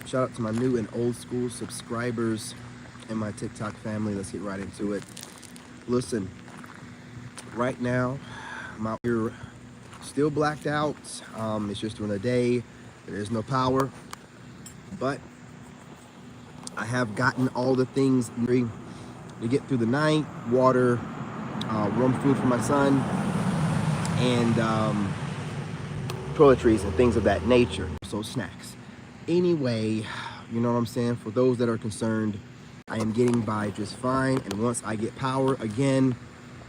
Shout out to my new and old school subscribers and my TikTok family. Let's get right into it. Listen, right now, I'm out here still blacked out. It's just during the day. There is no power. But I have gotten all the things to get through the night. Water, warm food for my son, and toiletries and things of that nature. So snacks. Anyway, you know what I'm saying? For those that are concerned, I am getting by just fine. And once I get power again,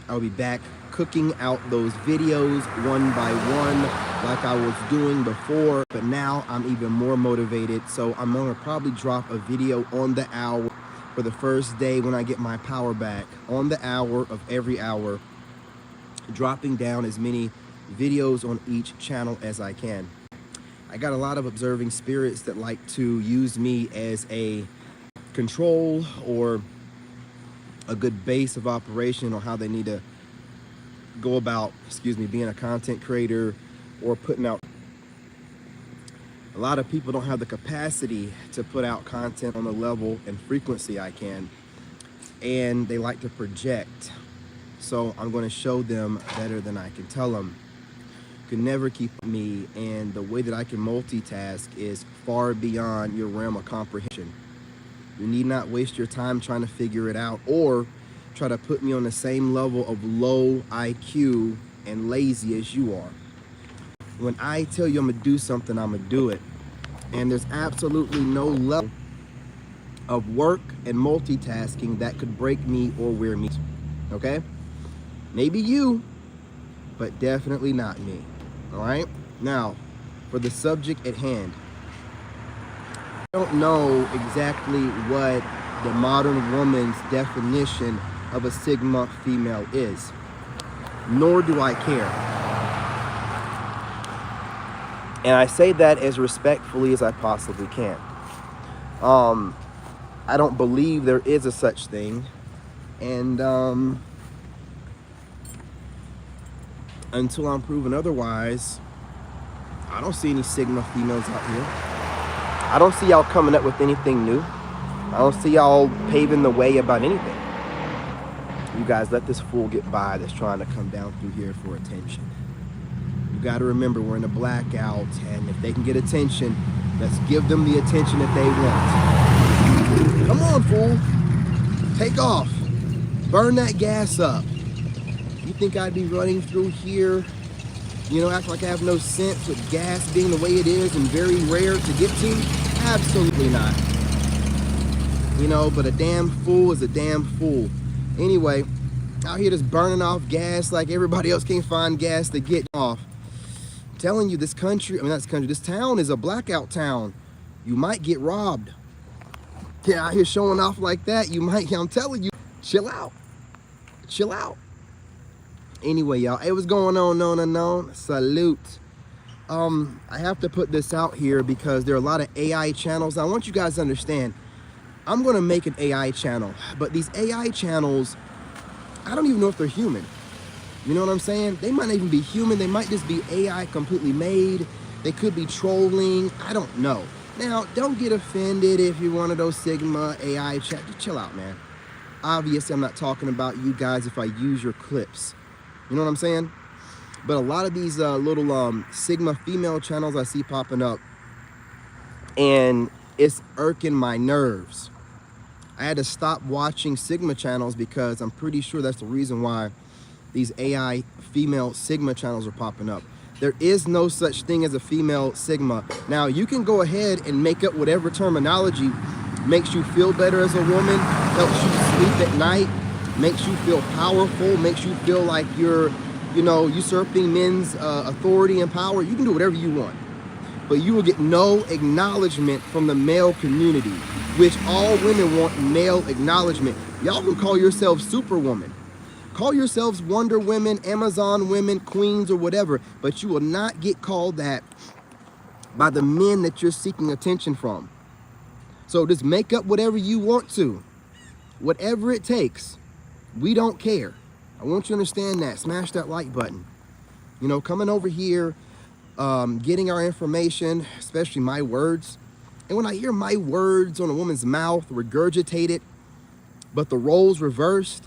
I'll be back cooking out those videos one by one like I was doing before. But now I'm even more motivated. So I'm gonna probably drop a video on the hour for the first day when I get my power back, on the hour of every hour, dropping down as many videos on each channel as I can. I got a lot of observing spirits that like to use me as a control or a good base of operation on how they need to go about, being a content creator or putting out. A lot of people don't have the capacity to put out content on the level and frequency I can, and they like to project. So I'm going to show them better than I can tell them. Could never keep me, and the way that I can multitask is far beyond your realm of comprehension. You need not waste your time trying to figure it out or try to put me on the same level of low IQ and lazy as you are. When I tell you I'm gonna do something, I'm gonna do it. And there's absolutely no level of work and multitasking that could break me or wear me, okay? Maybe you, but definitely not me. All right, now for the subject at hand. I don't know exactly what the modern woman's definition of a Sigma female is, nor do I care. And I say that as respectfully as I possibly can. I don't believe there is a such thing, and until I'm proven otherwise, I don't see any Sigma females out here. I don't see y'all coming up with anything new. I don't see y'all paving the way about anything. You guys let this fool get by that's trying to come down through here for attention. You got to remember, we're in a blackout, and if they can get attention, let's give them the attention that they want. Come on, fool. Take off. Burn that gas up. You think I'd be running through here, act like I have no sense with gas being the way it is and very rare to get to? Absolutely not. But a damn fool is a damn fool. Anyway, out here just burning off gas like everybody else can't find gas to get off. I'm telling you, this town is a blackout town. You might get robbed. Yeah, out here showing off like that, I'm telling you, chill out. Chill out. Anyway, y'all, hey, what's going on? Salute. I have to put this out here because there are a lot of AI channels. I want you guys to understand, I'm going to make an AI channel, but these AI channels, I don't even know if they're human. You know what I'm saying? They might not even be human. They might just be AI completely made. They could be trolling. I don't know. Now, don't get offended if you're one of those Sigma AI chat. Just chill out, man. Obviously, I'm not talking about you guys if I use your clips. You know what I'm saying? But a lot of these little Sigma female channels I see popping up, and it's irking my nerves. I had to stop watching Sigma channels because I'm pretty sure that's the reason why these AI female Sigma channels are popping up. There is no such thing as a female Sigma. Now, you can go ahead and make up whatever terminology makes you feel better as a woman, helps you sleep at night, makes you feel powerful, makes you feel like you're, usurping men's authority and power. You can do whatever you want, but you will get no acknowledgement from the male community, which all women want male acknowledgement. Y'all can call yourselves Superwoman. Call yourselves Wonder Women, Amazon women, queens, or whatever, but you will not get called that by the men that you're seeking attention from. So just make up whatever you want to. Whatever it takes. We don't care. I want you to understand that. Smash that like button. Coming over here, getting our information, especially my words, And when I hear my words on a woman's mouth regurgitated, but the roles reversed,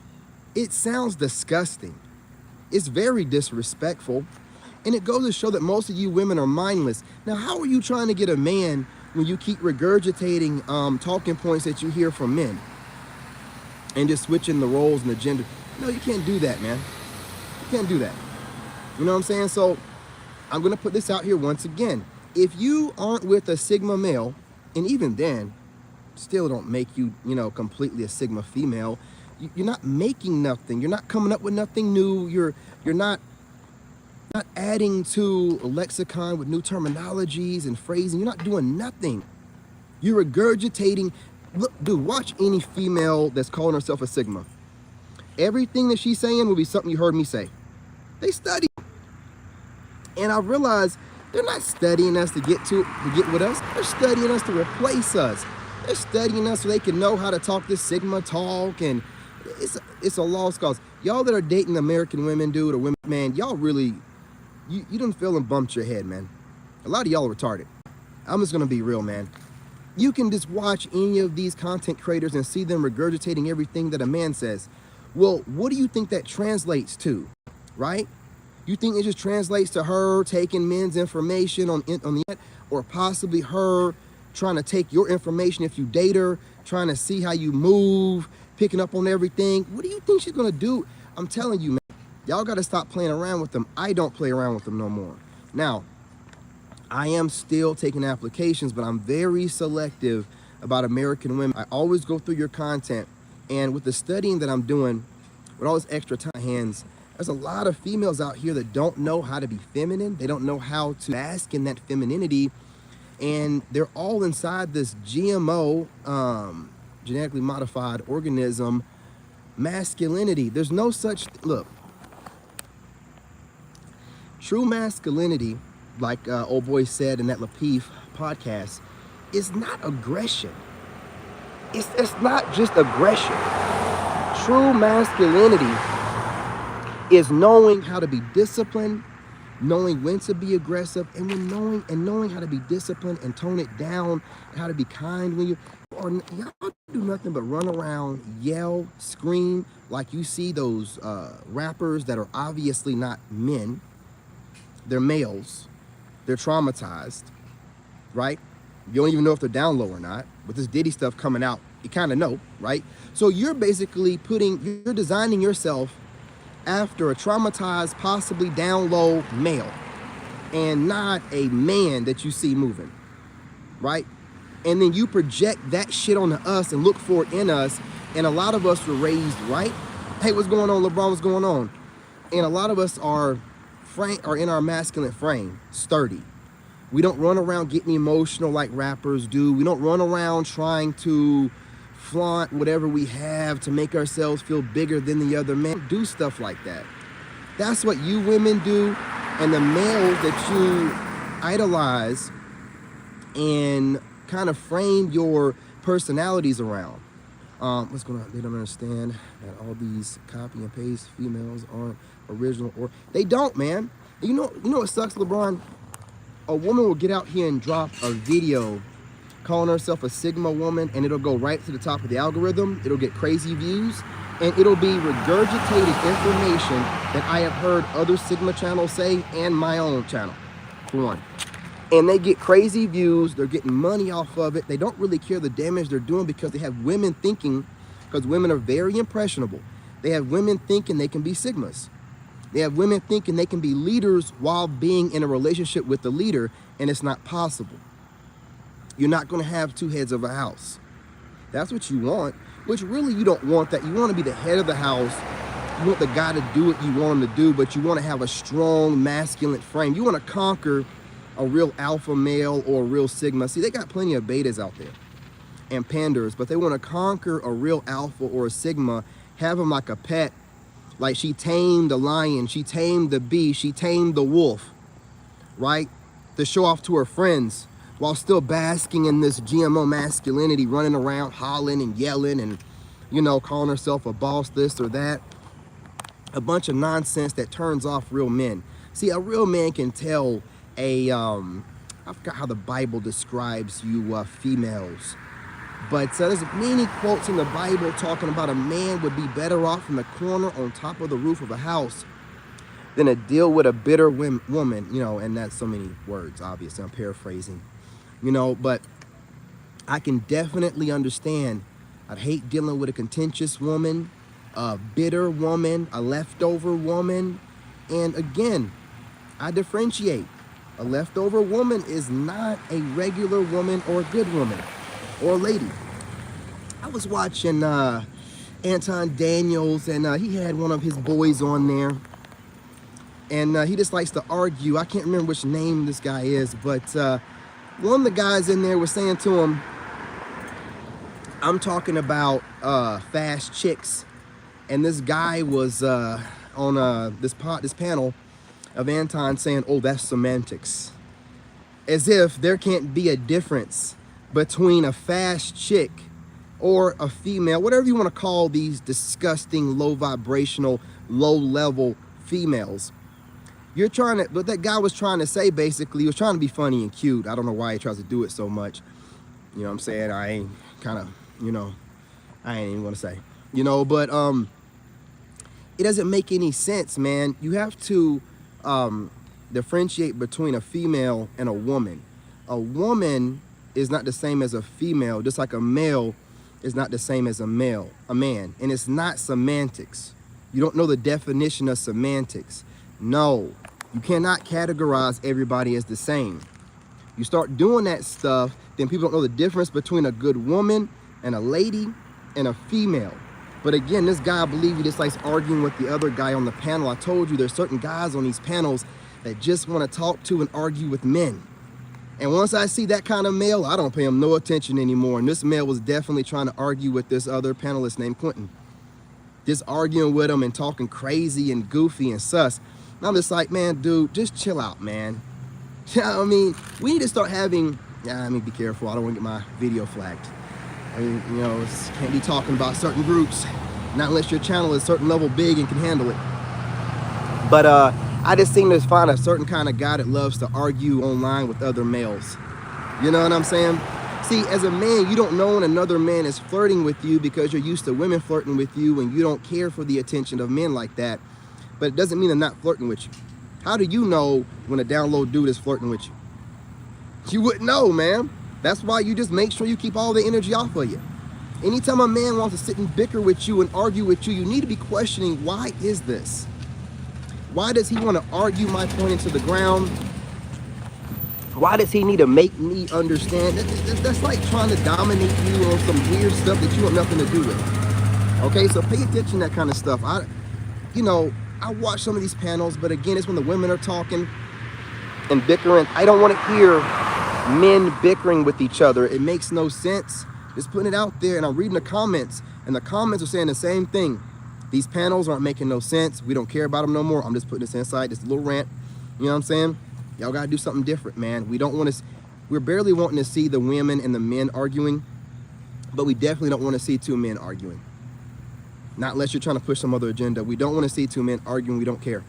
it sounds disgusting. It's very disrespectful. And it goes to show that most of you women are mindless. Now, how are you trying to get a man when you keep regurgitating talking points that you hear from men and just switching the roles and the gender? No, you can't do that, man. You can't do that. You know what I'm saying? So I'm going to put this out here once again. If you aren't with a Sigma male, and even then, still don't make you, completely a Sigma female, you're not making nothing. You're not coming up with nothing new. You're not adding to a lexicon with new terminologies and phrasing. You're not doing nothing. You're regurgitating. Look, dude, watch any female that's calling herself a Sigma. Everything that she's saying will be something you heard me say. They study. And I realize they're not studying us to get with us. They're studying us to replace us. They're studying us so they can know how to talk this Sigma talk, and it's a lost cause. Y'all that are dating American women, dude, or women, man, y'all really, you done feel and bumped your head, man. A lot of y'all are retarded. I'm just gonna be real, man. You can just watch any of these content creators and see them regurgitating everything that a man says. Well, what do you think that translates to, right? You think it just translates to her taking men's information on the internet, or possibly her trying to take your information if you date her, trying to see how you move, picking up on everything? What do you think she's gonna do? I'm telling you, man, y'all gotta stop playing around with them. I don't play around with them no more. Now, I am still taking applications, but I'm very selective about American women. I always go through your content, and with the studying that I'm doing, with all this extra time hands, there's a lot of females out here that don't know how to be feminine. They don't know how to bask in that femininity, and they're all inside this GMO, genetically modified organism, masculinity. There's no such, look, true masculinity, like old boy said in that Lapeef podcast, is not aggression. It's not just aggression. True masculinity is knowing how to be disciplined, knowing when to be aggressive, and knowing how to be disciplined and tone it down, and how to be kind when y'all do nothing but run around, yell, scream, like you see those rappers that are obviously not men. They're males. They're traumatized, right? You don't even know if they're down low or not. With this Diddy stuff coming out, you kind of know, right? So you're basically you're designing yourself after a traumatized, possibly down low male, and not a man that you see moving, right? And then you project that shit onto us and look for it in us. And a lot of us were raised right. Hey, what's going on, LeBron? What's going on? And a lot of us are in our masculine frame, sturdy. We don't run around getting emotional like rappers do. We don't run around trying to flaunt whatever we have to make ourselves feel bigger than the other man. Do stuff like that. That's what you women do, and the males that you idolize and kind of frame your personalities around. What's going on? They don't understand that all these copy and paste females aren't original, or they don't, man. You know what sucks, LeBron? A woman will get out here and drop a video calling herself a Sigma woman, and it'll go right to the top of the algorithm. It'll get crazy views, and it'll be regurgitated information that I have heard other Sigma channels say, and my own channel, for one. And they get crazy views. They're getting money off of it. They don't really care the damage they're doing, because they have women thinking, because women are very impressionable. They have women thinking they can be Sigmas. They have women thinking they can be leaders while being in a relationship with the leader, and it's not possible. You're not going to have two heads of a house. That's what you want, which really you don't want that. You want to be the head of the house. You want the guy to do what you want him to do, but you want to have a strong masculine frame. You want to conquer a real alpha male or a real Sigma. See, they got plenty of betas out there and panders, but they want to conquer a real alpha or a Sigma, have them like a pet. Like she tamed the lion, she tamed the bee, she tamed the wolf, right? To show off to her friends while still basking in this GMO masculinity, running around hollering and yelling and, calling herself a boss, this or that. A bunch of nonsense that turns off real men. See, a real man can tell I I forgot how the Bible describes you females. But there's many quotes in the Bible talking about a man would be better off in the corner on top of the roof of a house than to deal with a bitter woman, you know, and that's so many words, obviously, I'm paraphrasing, you know, but I can definitely understand. I'd hate dealing with a contentious woman, a bitter woman, a leftover woman, and again, I differentiate. A leftover woman is not a regular woman or a good woman or a lady. I was watching Anton Daniels, and he had one of his boys on there, and he just likes to argue. I can't remember which name this guy is, but one of the guys in there was saying to him, I'm talking about fast chicks, and this guy was on this panel of Anton saying, oh, that's semantics, as if there can't be a difference between a fast chick or a female, whatever you want to call these disgusting, low vibrational, low level females. You're trying to, what that guy was trying to say, basically, he was trying to be funny and cute. I don't know why he tries to do it so much. You know what I'm saying? I ain't kind of, you know, I ain't even gonna say, you know, but it doesn't make any sense, man. You have to differentiate between a female and a woman. A woman is not the same as a female, just like a male is not the same as a man. And it's not semantics. You don't know the definition of semantics. No, you cannot categorize everybody as the same. You start doing that stuff, then people don't know the difference between a good woman and a lady and a female. But again, this guy, I believe he just likes arguing with the other guy on the panel. I told you there's certain guys on these panels that just want to talk to and argue with men. And once I see that kind of male, I don't pay him no attention anymore. And this male was definitely trying to argue with this other panelist named Quentin. Just arguing with him and talking crazy and goofy and sus. And I'm just like, man, dude, just chill out, man. You know what I mean? We need to start having, I mean, be careful. I don't want to get my video flagged. I mean, you know, can't be talking about certain groups, not unless your channel is a certain level big and can handle it. But I just seem to find a certain kind of guy that loves to argue online with other males. You know what I'm saying? See, as a man, you don't know when another man is flirting with you because you're used to women flirting with you and you don't care for the attention of men like that. But it doesn't mean they're not flirting with you. How do you know when a down low dude is flirting with you? You wouldn't know, man. That's why you just make sure you keep all the energy off of you. Anytime a man wants to sit and bicker with you and argue with you, you need to be questioning, why is this? Why does he want to argue my point into the ground? Why does he need to make me understand? That's like trying to dominate you on some weird stuff that you have nothing to do with. Okay, so pay attention to that kind of stuff. I watch some of these panels, but again, it's when the women are talking and bickering. I don't want to hear men bickering with each other. It makes no sense. Just putting it out there, and I'm reading the comments, and the comments are saying the same thing. These panels aren't making no sense. We don't care about them no more. I'm just putting this inside, this little rant. You know what I'm saying? Y'all gotta do something different, man. We don't want to, we're barely wanting to see the women and the men arguing, but we definitely don't want to see two men arguing. Not unless you're trying to push some other agenda. We don't want to see two men arguing. We don't care.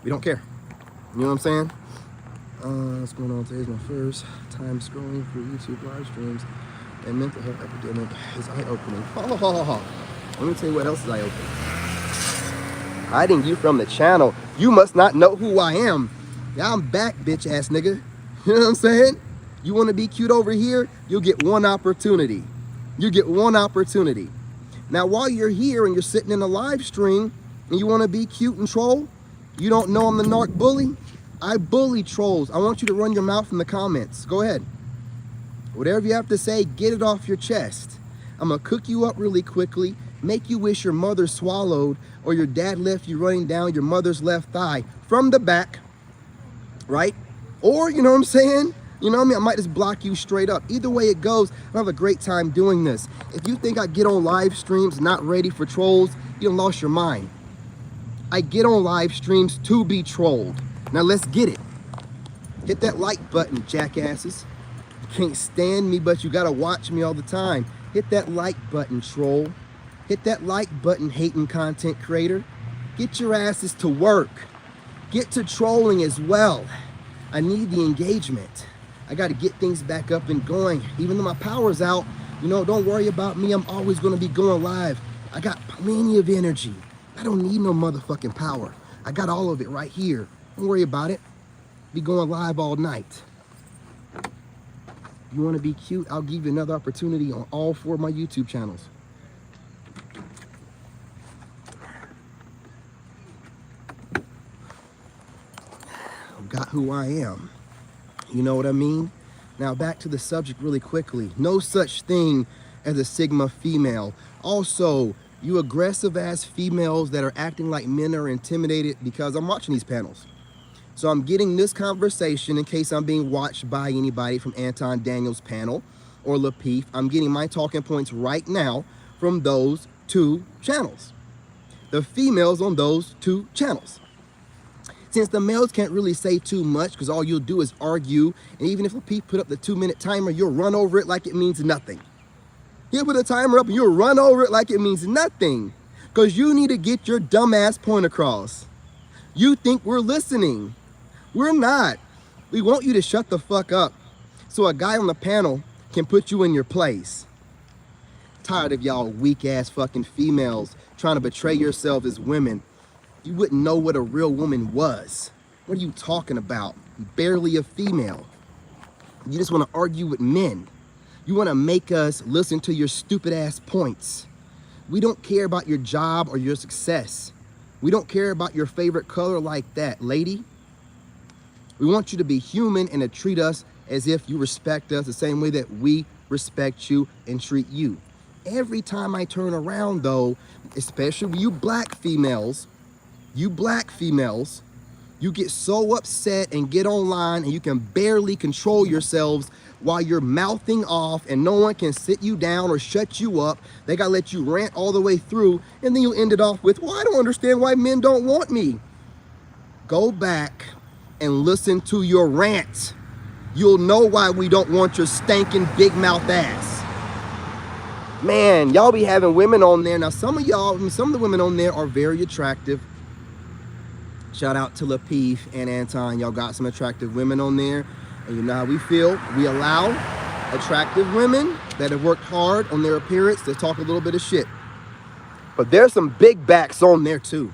We don't care. You know what I'm saying? What's going on? Today's my first time scrolling through YouTube live streams, and mental health epidemic is eye-opening. Let me tell you what else is eye-opening. Hiding you from the channel. You must not know who I am. Yeah, I'm back, bitch ass nigga. You know what I'm saying? You want to be cute over here? You'll get one opportunity. You get one opportunity. Now, while you're here and you're sitting in a live stream and you want to be cute and troll, you don't know I'm the narc bully? I bully trolls. I want you to run your mouth in the comments. Go ahead. Whatever you have to say, get it off your chest. I'm going to cook you up really quickly, make you wish your mother swallowed or your dad left you running down your mother's left thigh from the back, right? Or, you know what I'm saying? You know what I mean? I might just block you straight up. Either way it goes, I have a great time doing this. If you think I get on live streams not ready for trolls, you done lost your mind. I get on live streams to be trolled. Now let's get it. Hit that like button, jackasses. You can't stand me, but you gotta watch me all the time. Hit that like button, troll. Hit that like button, hating content creator. Get your asses to work. Get to trolling as well. I need the engagement. I got to get things back up and going. Even though my power's out, you know, don't worry about me. I'm always going to be going live. I got plenty of energy. I don't need no motherfucking power. I got all of it right here. Don't worry about it. Be going live all night. You want to be cute? I'll give you another opportunity on all 4 of my YouTube channels. I've got who I am. You know what I mean? Now back to the subject really quickly. No such thing as a Sigma female. Also, you aggressive ass females that are acting like men are intimidated, because I'm watching these panels. So I'm getting this conversation in case I'm being watched by anybody from Anton Daniels' panel or Lapeef. I'm getting my talking points right now from those 2 channels. The females on those 2 channels. Since the males can't really say too much because all you'll do is argue, and even if Lapeef put up the 2-minute timer, you'll run over it like it means nothing. He'll put a timer up and you'll run over it like it means nothing, because you need to get your dumbass point across. You think we're listening. We're not. We want you to shut the fuck up so a guy on the panel can put you in your place. Tired of y'all weak ass fucking females trying to betray yourselves as women. You wouldn't know what a real woman was. What are you talking about? Barely a female. You just want to argue with men. You want to make us listen to your stupid ass points. We don't care about your job or your success. We don't care about your favorite color like that, lady. We want you to be human and to treat us as if you respect us the same way that we respect you and treat you. Every time I turn around though, especially you black females, you get so upset and get online and you can barely control yourselves while you're mouthing off and no one can sit you down or shut you up. They gotta let you rant all the way through, and then you end it off with, well, I don't understand why men don't want me. Go back and listen to your rant. You'll know why we don't want your stinking big mouth ass. Man, y'all be having women on there. Now some of the women on there are very attractive. Shout out to Lapeef and Anton. Y'all got some attractive women on there. And you know how we feel. We allow attractive women that have worked hard on their appearance to talk a little bit of shit. But there's some big backs on there too.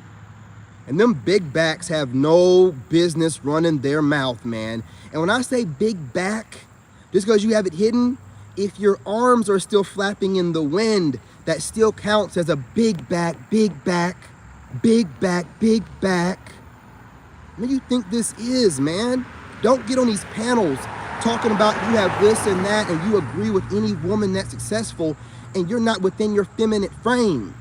And them big backs have no business running their mouth, man. And when I say big back, just because you have it hidden, if your arms are still flapping in the wind, that still counts as a big back, big back, big back, big back. What do you think this is, man? Don't get on these panels talking about you have this and that and you agree with any woman that's successful and you're not within your feminine frame.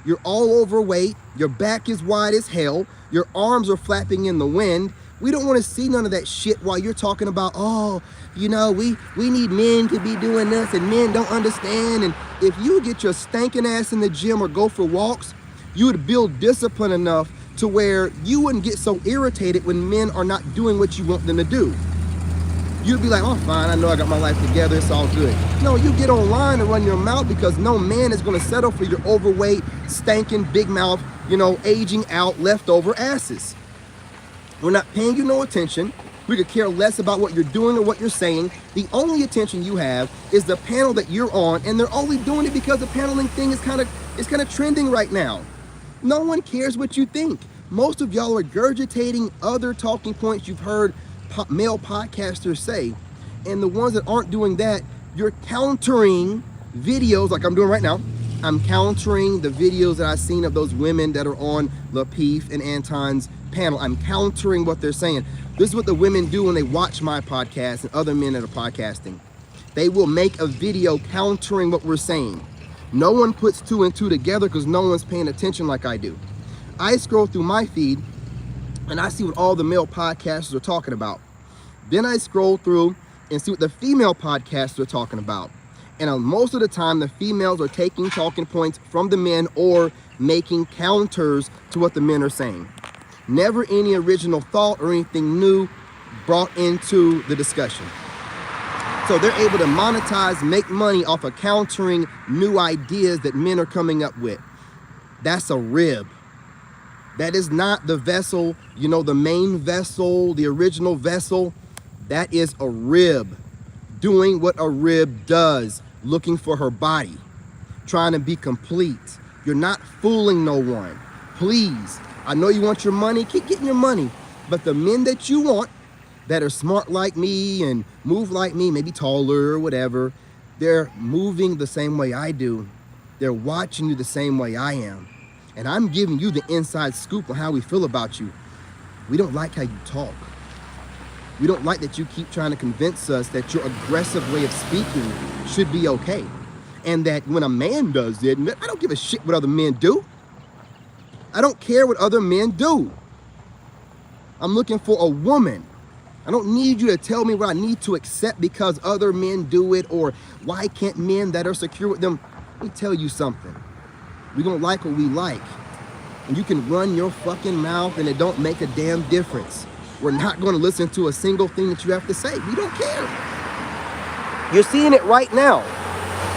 You're all overweight, your back is wide as hell, your arms are flapping in the wind. We don't want to see none of that shit while you're talking about, oh, you know, we need men to be doing this and men don't understand. And if you would get your stinking ass in the gym or go for walks, you would build discipline enough to where you wouldn't get so irritated when men are not doing what you want them to do. You'd be like, oh, fine, I know I got my life together, it's all good. No, you get online and run your mouth because no man is gonna settle for your overweight, stinking, big mouth, you know, aging out, leftover asses. We're not paying you no attention. We could care less about what you're doing or what you're saying. The only attention you have is the panel that you're on, and they're only doing it because the paneling thing is kind of trending right now. No one cares what you think. Most of y'all are regurgitating other talking points you've heard male podcasters say, and the ones that aren't doing that, you're countering videos like I'm doing right now. I'm countering the videos that I've seen of those women that are on Lapeef and Anton's panel. I'm countering what they're saying. This is what the women do when they watch my podcast and other men that are podcasting. They will make a video countering what we're saying. No one puts 2 and 2 together because no one's paying attention like I do. I scroll through my feed and I see what all the male podcasters are talking about. Then I scroll through and see what the female podcasters are talking about. And most of the time, the females are taking talking points from the men or making counters to what the men are saying. Never any original thought or anything new brought into the discussion. So they're able to monetize, make money off of countering new ideas that men are coming up with. That's a rib. That is not the vessel, you know, the main vessel, the original vessel. That is a rib doing what a rib does, looking for her body, trying to be complete. You're not fooling no one. Please, I know you want your money, keep getting your money. But the men that you want, that are smart like me and move like me, maybe taller or whatever, they're moving the same way I do. They're watching you the same way I am. And I'm giving you the inside scoop on how we feel about you. We don't like how you talk. We don't like that you keep trying to convince us that your aggressive way of speaking should be okay. And that when a man does it, I don't give a shit what other men do. I don't care what other men do. I'm looking for a woman. I don't need you to tell me what I need to accept because other men do it, or why can't men that are secure with them. Let me tell you something. We don't like what we like. And you can run your fucking mouth and it don't make a damn difference. We're not going to listen to a single thing that you have to say. We don't care. You're seeing it right now.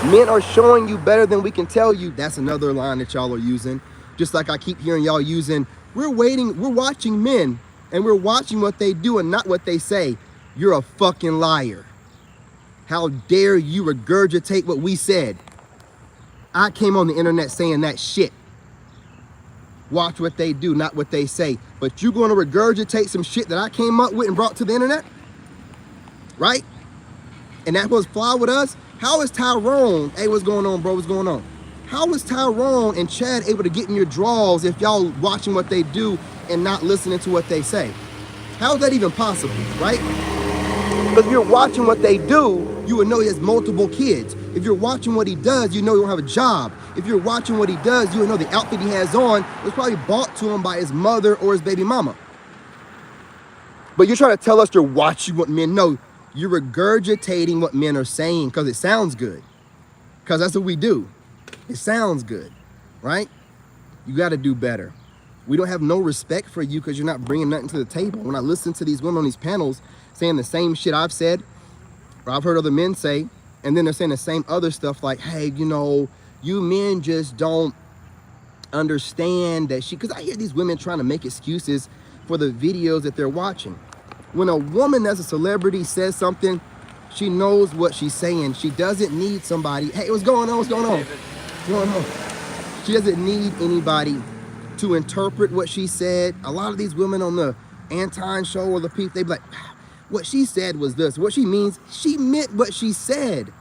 Men are showing you better than we can tell you. That's another line that y'all are using. Just like I keep hearing y'all using, we're watching men and we're watching what they do and not what they say. You're a fucking liar. How dare you regurgitate what we said? I came on the internet saying that shit. Watch what they do, not what they say. But you going to regurgitate some shit that I came up with and brought to the internet? Right? And that was fly with us? How is Tyrone, hey, what's going on, bro, what's going on? How is Tyrone and Chad able to get in your draws if y'all watching what they do and not listening to what they say? How is that even possible, right? Because if you're watching what they do, you would know he has multiple kids. If you're watching what he does, you know he don't have a job. If you're watching what he does, you would know the outfit he has on was probably bought to him by his mother or his baby mama. But you're trying to tell us you're watching what men know. You're regurgitating what men are saying because it sounds good. Because that's what we do. It sounds good, right? You got to do better. We don't have no respect for you because you're not bringing nothing to the table. When I listen to these women on these panels saying the same shit I've said, or I've heard other men say, and then they're saying the same other stuff like, hey, you know, you men just don't understand that because I hear these women trying to make excuses for the videos that they're watching. When a woman that's a celebrity says something, she knows what she's saying. She doesn't need somebody, hey, what's going on, what's going on? What's going on? She doesn't need anybody to interpret what she said. A lot of these women on the Anton show or the Peep, they be like, what she said was this. What she means, she meant what she said.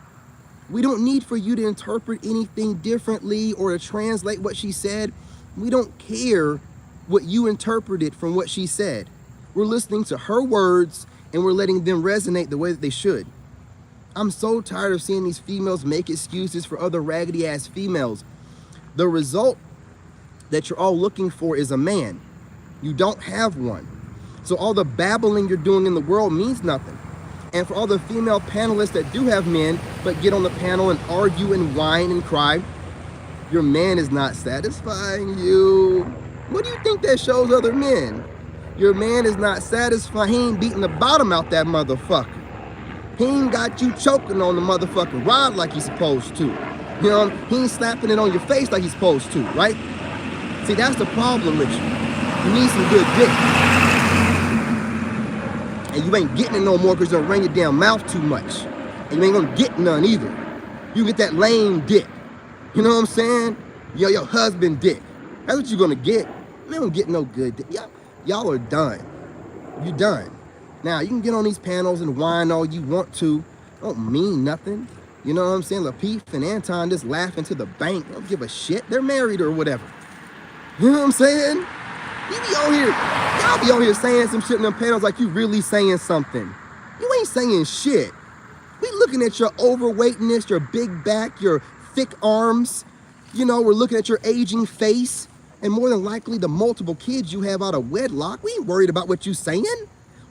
We don't need for you to interpret anything differently or to translate what she said. We don't care what you interpreted from what she said. We're listening to her words and we're letting them resonate the way that they should. I'm so tired of seeing these females make excuses for other raggedy ass females. The result that you're all looking for is a man. You don't have one. So all the babbling you're doing in the world means nothing. And for all the female panelists that do have men, but get on the panel and argue and whine and cry, your man is not satisfying you. What do you think that shows other men? Your man is not satisfied. He ain't beating the bottom out that motherfucker. He ain't got you choking on the motherfucking rod like he's supposed to. You know, he ain't slapping it on your face like he's supposed to, right? See, that's the problem with you. You need some good dick. And you ain't getting it no more because you don't run your damn mouth too much. And you ain't gonna get none either. You get that lame dick. You know what I'm saying? Your husband dick. That's what you're gonna get. You don't get no good dick. Y'all are done. You're done. Now, you can get on these panels and whine all you want to. Don't mean nothing. You know what I'm saying? Lapeef and Anton just laughing to the bank. Don't give a shit. They're married or whatever. You know what I'm saying? You be on here, y'all be on here saying some shit in them panels like you really saying something. You ain't saying shit. We looking at your overweightness, your big back, your thick arms. You know, we're looking at your aging face. And more than likely the multiple kids you have out of wedlock. We ain't worried about what you saying.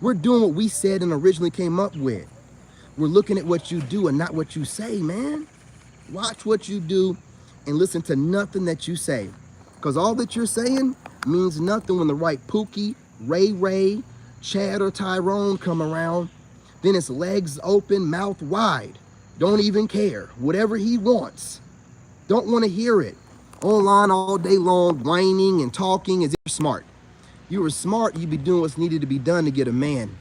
We're doing what we said and originally came up with. We're looking at what you do and not what you say, man. Watch what you do and listen to nothing that you say. Because all that you're saying means nothing when the right Pookie, Ray, Chad, or Tyrone come around. Then it's legs open, mouth wide. Don't even care. Whatever he wants. Don't want to hear it. online all day long, whining and talking as if you're smart. You were smart, you'd be doing what's needed to be done to get a man.